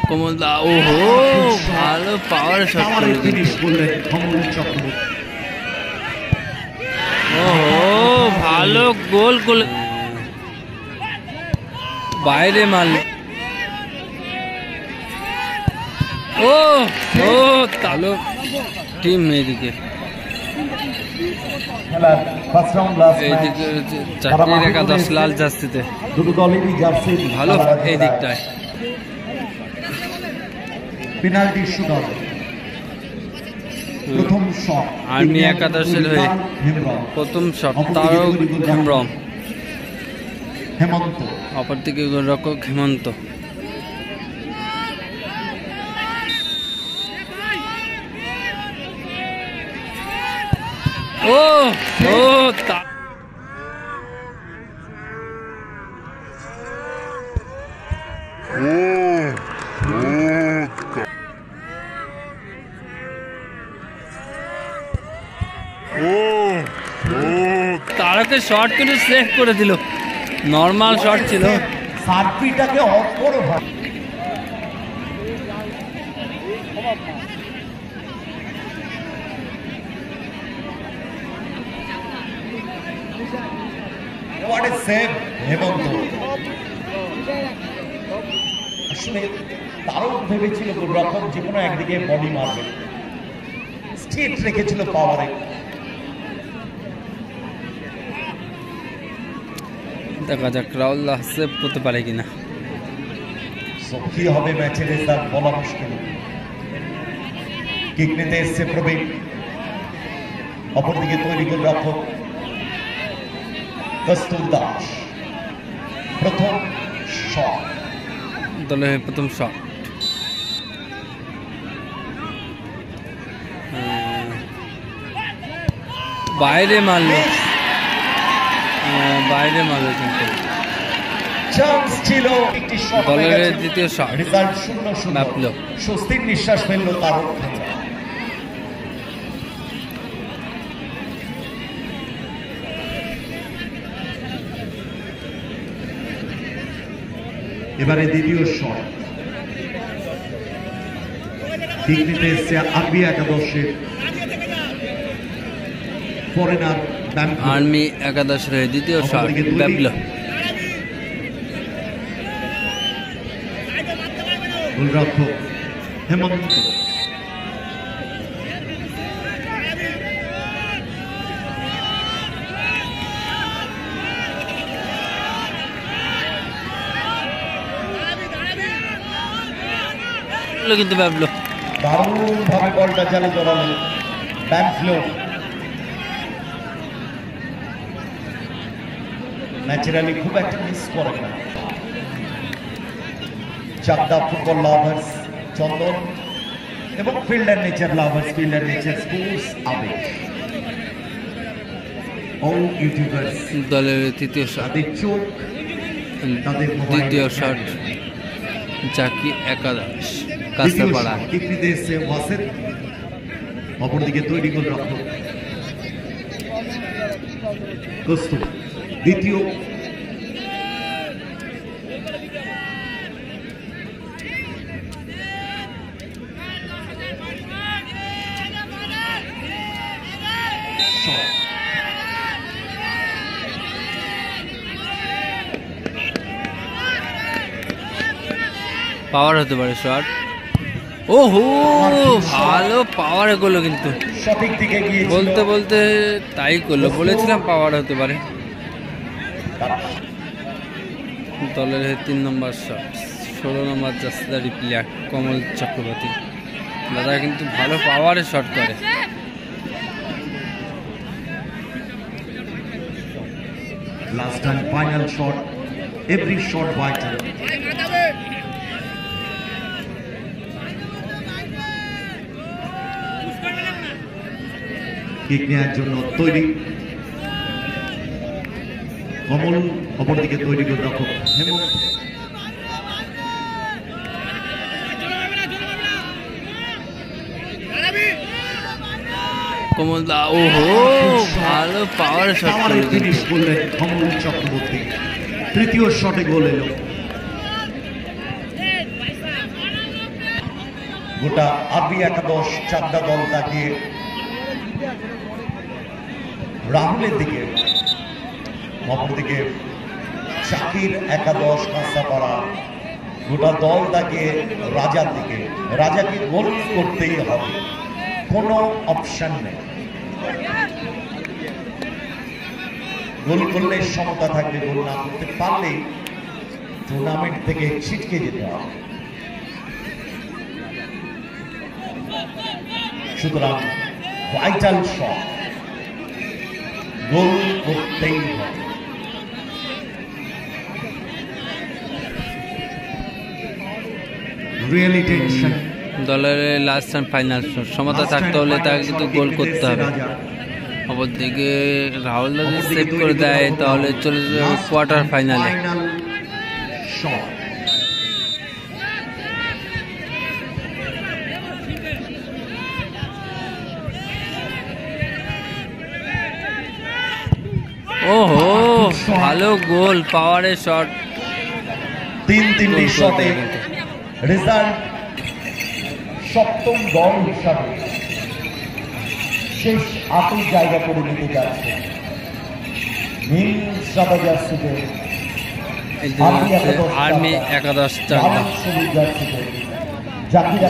কমল দা, ওহো ভালো পাওয়ার শট করলেন কমল চক্রবর্তী। ওহো ভালো গোল করলে, বাইরে মারল। ও ও তাহলে টিম এদিকে এইদিকে 4 একাদশ লাল জার্সিতে ভালো এই দিকটায় পেনাল্টি শুটআউট। প্রথম শট আর্মি একাদশের হয়ে প্রথম শট তারক হেমন্ত, অপর দিকে গোলরক্ষক হেমন্ত। ও ও তারকের শট কিন্তু সেভ করে দিল, নর্মাল শট ছিল। সার্ভিটাকে অপূর্ব What a save, হেমন্ত। আসলে তারও ভেবেছিল গোলরক্ষক যে কোনো একদিকে বডি মারবে, স্ট্রেট রেখেছিল পাওয়ারে। দেখা যাক রাউল্লাহ সেভ করতে পারে কিনা। কি হবে ম্যাচের রেজাল্ট বলা মুশকিল। কিক নিতে এসছে প্রবীণ, অপরদিকে তৈরি গোলরক্ষক কস্তুর দাস। প্রথম শট দলের প্রথম শট, বাইরে মারল, বাইরে মারল কিন্তু চান্স ছিল। দলের দ্বিতীয় শট, রেজাল্ট 0-0। স্বস্তির নিঃশ্বাস ফেললো তারক। এবারে দ্বিতীয় শট, কিক নিতে এসছে আর্মি একাদশের ফরেনার আর্মি একাদশের দ্বিতীয় শট ব্যাবলো। গোলরক্ষক হেমন্ত, কিন্তু ব্যাবলো দারুণ ভাবে বলটা জালে জড়ালো ব্যাবলো। ন্যাচারালি খুব একটা মিস করে না। চাকদা ফুটবল লাভার্স চন্দন এবং fielder nature lovers, fielder nature sports Abesh ও ইউটিউবার্স দলের তৃতীয় শট, তাদের চোখ তাদের দ্বিতীয় শট জাকি একাদশ কাঁচরাপাড়া। কিকনিতে এসছে ওয়াসেদ, অপরদিকে তৈরি গোলরক্ষক কস্তুর। দ্বিতীয় পাওয়ার হতে পারে শট। ওহো ভালো পাওয়ার করলো কিন্তু সঠিক দিকে গিয়ে বলতে বলতে তাই করলো, বলেছিলাম পাওয়ার হতে পারে। দলের 3 নম্বর শট, 16 নম্বর জার্সিধারী প্লেয়ার কমল চক্রবর্তী। দাদা কিন্তু ভালো পাওয়ারে শট করে। Last and final shot, every shot vital. Kick নেওয়ার জন্য তৈরি কমল, অপরদিকে তৈরি গোলরক্ষক হেমন্ত। কমল দা, ওহো ভালো পাওয়ার শট ফিনিশ করলেন কমল চক্রবর্তী। তৃতীয় শটে গোল এলো। গোটা আরবি একাদশ চাকদা দল তাকিয়ে রাহুলের দিকে, অপরদিকে জাকির একাদশ কাঁসাপাড়া গোটা দল তাকিয়ে রাজার দিকে। রাজাকে গোল করতেই হবে, কোনো অপশন নেই। গোল করলে সমতা থাকবে, গোল না করতে পারলেই টুর্নামেন্ট থেকে ছিটকে যেতে হবে। সুতরাং ভাইটাল শট, গোল করতেই হবে। Really tension. দলের লাস্ট অ্যান্ড ফাইনাল সমতা থাকতে হলে তাকে কিন্তু গোল করতে হবে। অপরদিকে রাহুল যদি সেভ করে দেয় তাহলে চলে যাবে কোয়ার্টার ফাইনালে। ওহো, ভালো গোল, পাওয়ারের শট। 3-3 শটে রেজাল্ট সপ্তম দল হিসাবে শেষ 8 জায়গা করে নিতে যাচ্ছে। নীল সাদা জার্সিতে আর্মি একাদশ চাকদা।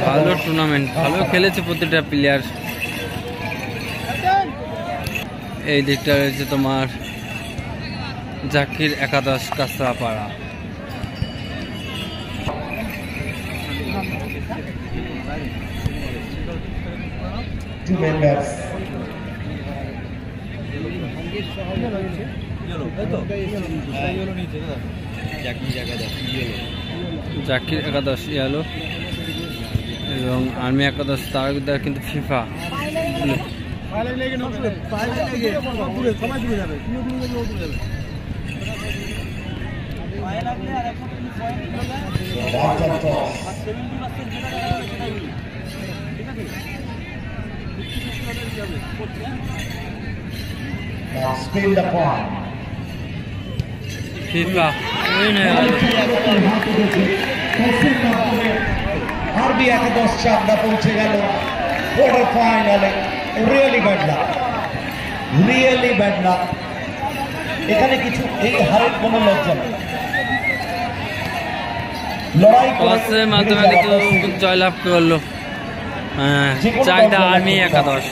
ভালো টুর্নামেন্ট, ভালো খেলেছে প্রতিটা প্লেয়ার। এই দিকটা রয়েছে তোমার জাকির একাদশ কাঁসাপাড়া। জাকির একাদশ ইয়েলো এবং আর্মি একাদশ তার কিন্তু ফিফা। ফিফা আরবি একাদশ চাকদা পৌঁছে গেল কোয়ার্টার ফাইনালে। Really bad luck, really bad luck. এখানে কিছু এই হারের কোনো লজ্জা নেই। লড়াই মাধ্যমে কিন্তু জয়লাভ করলো চাকদা আর্মি একাদশ।